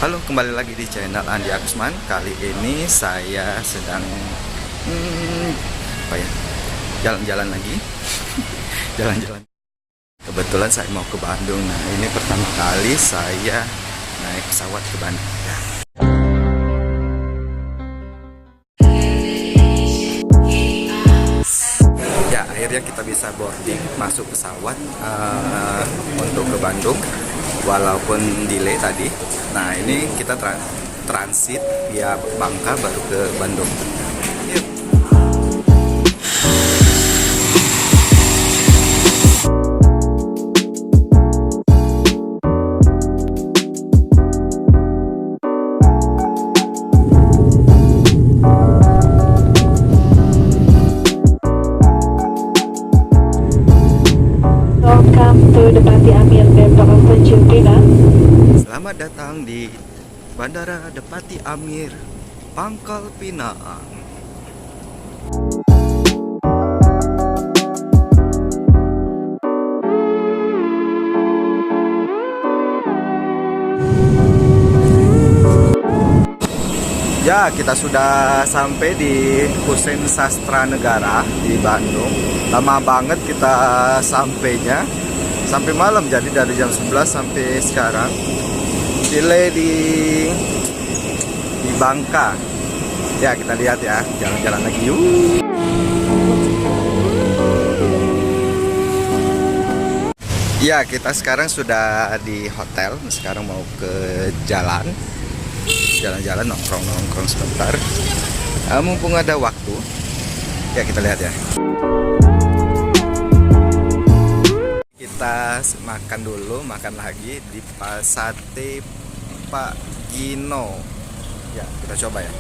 Halo, kembali lagi di channel Andi Agusman. Kali ini saya sedang apa ya? Jalan-jalan lagi. Jalan-jalan. Kebetulan saya mau ke Bandung. Nah, ini pertama kali saya naik pesawat ke Bandung. Ya, akhirnya kita bisa boarding, masuk pesawat untuk ke Bandung, walaupun delay tadi. Nah, ini kita transit via Bangka baru ke Bandung. Yuk. Welcome to the Depati Amir Depok Stasiun Pinang. Selamat datang di Bandara Depati Amir, Pangkal Pinang. Ya, kita sudah sampai di Hussein Sastra Negara di Bandung. Lama banget kita sampainya. Sampai malam, jadi dari jam 11 sampai sekarang. Delay di Bangka. Ya, kita lihat ya, jalan-jalan lagi yuk. Ya, kita sekarang sudah di hotel. Sekarang mau ke jalan-jalan, nongkrong sebentar. Mumpung ada waktu. Ya, kita lihat ya. Kita makan dulu, makan lagi di Sate Pak Gino. Ya, kita coba ya.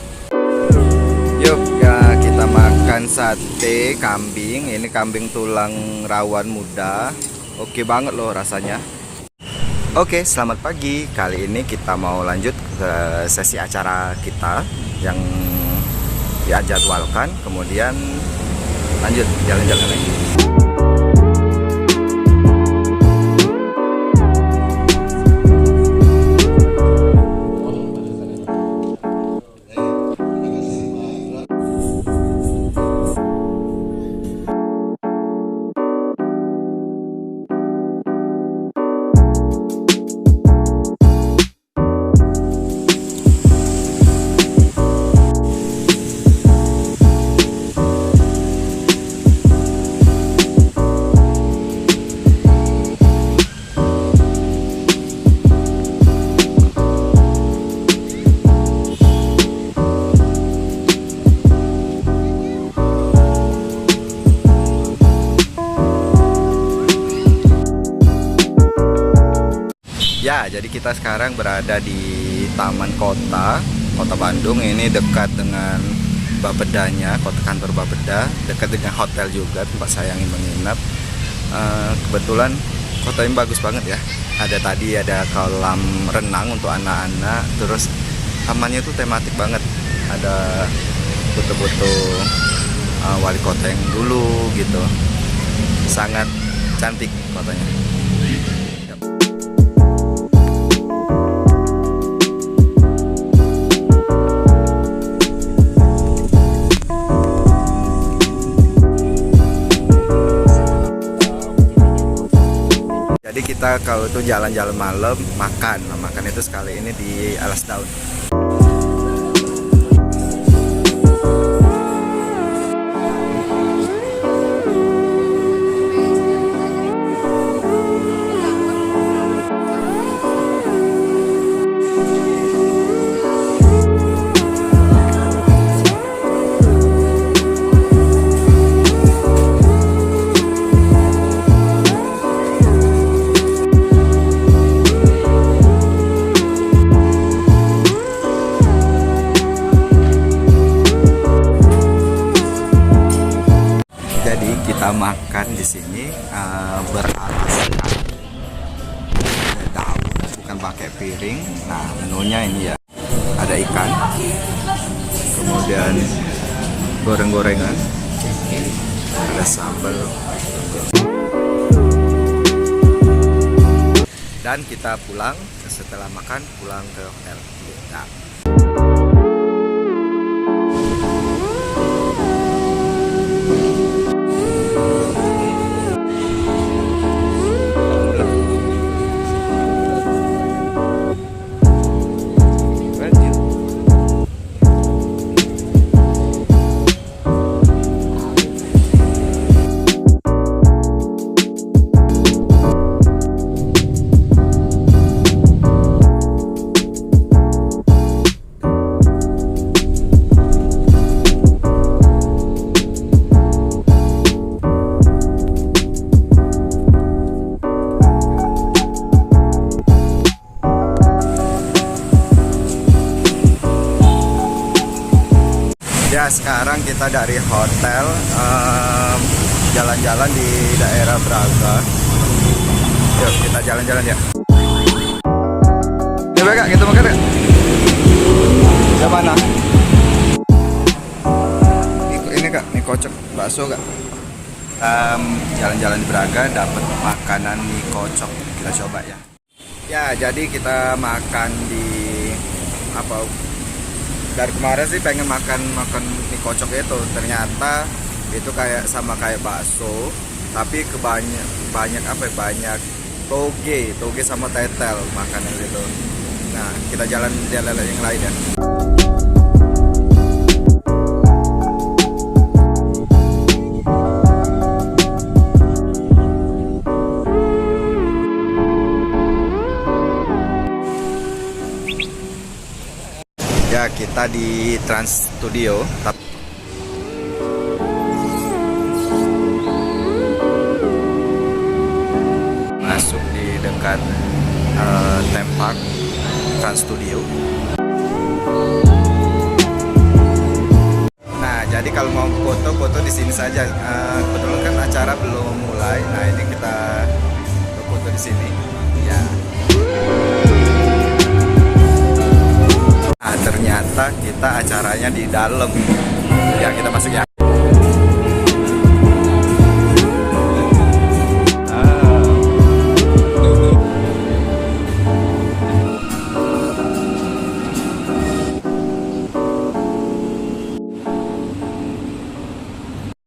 Yuk ya, kita makan sate kambing. Ini kambing tulang rawan muda. Oke banget loh rasanya. Oke, selamat pagi. Kali ini kita mau lanjut ke sesi acara kita yang dijadwalkan. Kemudian lanjut jalan-jalan lagi. Ya, jadi kita sekarang berada di Taman Kota Bandung. Ini dekat dengan Bapedanya, kota kantor Bapeda, dekat dengan hotel juga tempat saya ingin menginap. Kebetulan kota ini bagus banget ya. Ada kolam renang untuk anak-anak. Terus tamannya tuh tematik banget. Ada foto-foto wali kota yang dulu gitu. Sangat cantik kotanya. Jadi kita kalau itu jalan-jalan malam makan itu sekali ini di Alas Daun. Kita makan di sini beralaskan daun, bukan pakai piring. Nah, menunya ini ya, ada ikan, kemudian goreng-gorengan, ada sambal, dan kita pulang setelah makan pulang ke hotel. Nah. Ya, sekarang kita dari hotel jalan-jalan di daerah Braga. Yuk kita jalan-jalan ya. Coba kak, kita makan ya. Yang mana? Ini kak, ini kocok bakso kak. Jalan-jalan di Braga dapat makanan mie kocok. Kita coba ya. Ya, jadi kita makan di apa? Dari kemarin sih pengen makan mie kocok itu, ternyata itu kayak sama kayak bakso, tapi banyak toge sama tetel makanan itu. Nah, kita jalan yang lain ya. Ya, kita di Trans Studio. Masuk di dekat Theme Park Trans Studio. Nah, jadi kalau mau foto di sini saja. Kebetulan kan acara belum mulai. Nah, ini kita foto di sini. Ya. Nah, ternyata kita acaranya di dalam. Ya, kita masuk ya.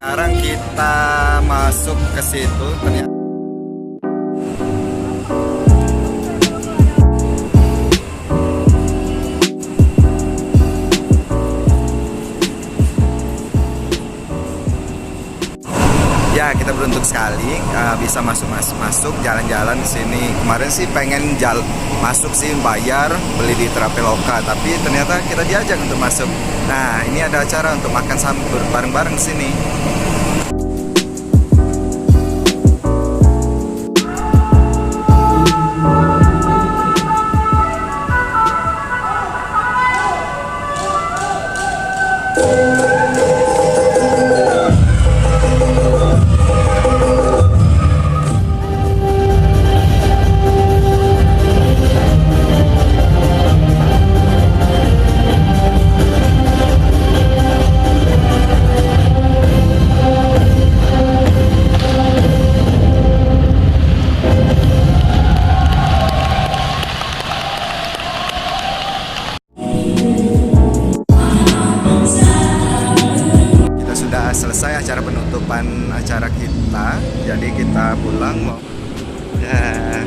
Sekarang kita masuk ke situ ternyata. Ya, kita beruntung sekali bisa masuk jalan-jalan di sini. Kemarin sih pengen masuk sih bayar beli di Traveloka, tapi ternyata kita diajak untuk masuk. Nah, ini ada acara untuk makan bareng-bareng di sini. Selesai acara penutupan acara kita, jadi kita pulang mau ya.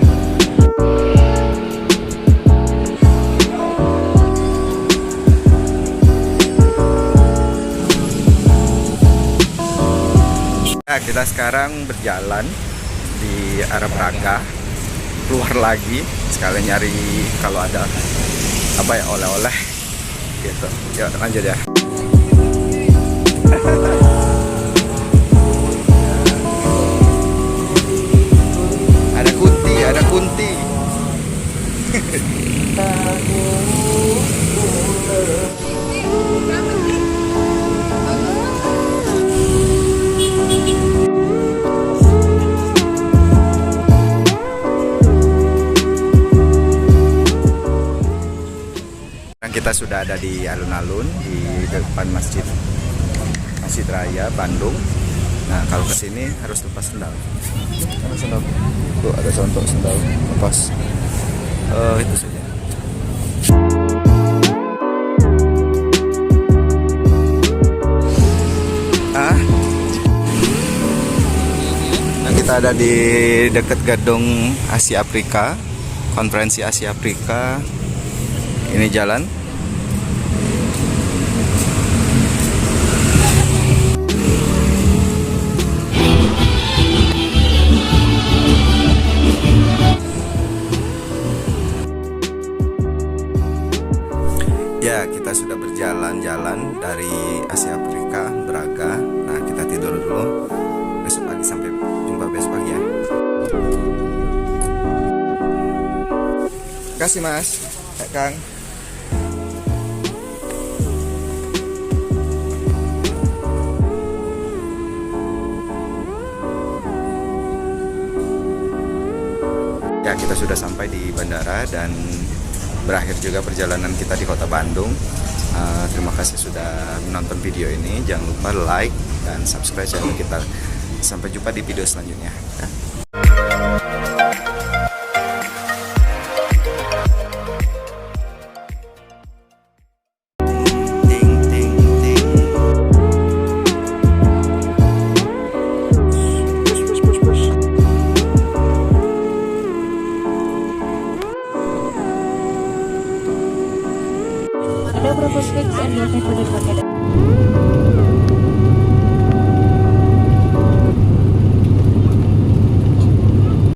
Nah, kita sekarang berjalan di arah Braga, keluar lagi sekalian nyari kalau ada apa ya oleh-oleh gitu. Yuk lanjut ya. Ada kunti. Kita sudah ada di alun-alun di depan Masjid Raya Bandung. Nah, kalau kesini harus lepas sendal. Karena sendal tuh ada contoh sendal lepas. Itu saja. berada di dekat gedung Asia Afrika, konferensi Asia Afrika. Ini jalan. Ya, kita sudah berjalan-jalan dari Asia Afrika, Braga. Nah, kita tidur dulu. Besok pagi sampai jumpa besok pagi ya. Terima kasih Mas, Kang. Ya, kita sudah sampai di bandara dan berakhir juga perjalanan kita di kota Bandung. Terima kasih sudah menonton video ini. Jangan lupa like dan subscribe channel kita. Sampai jumpa di video selanjutnya. Ya. Ting, ting, ting. Push, push, push, push. Ada berapa speed and your favorite paket?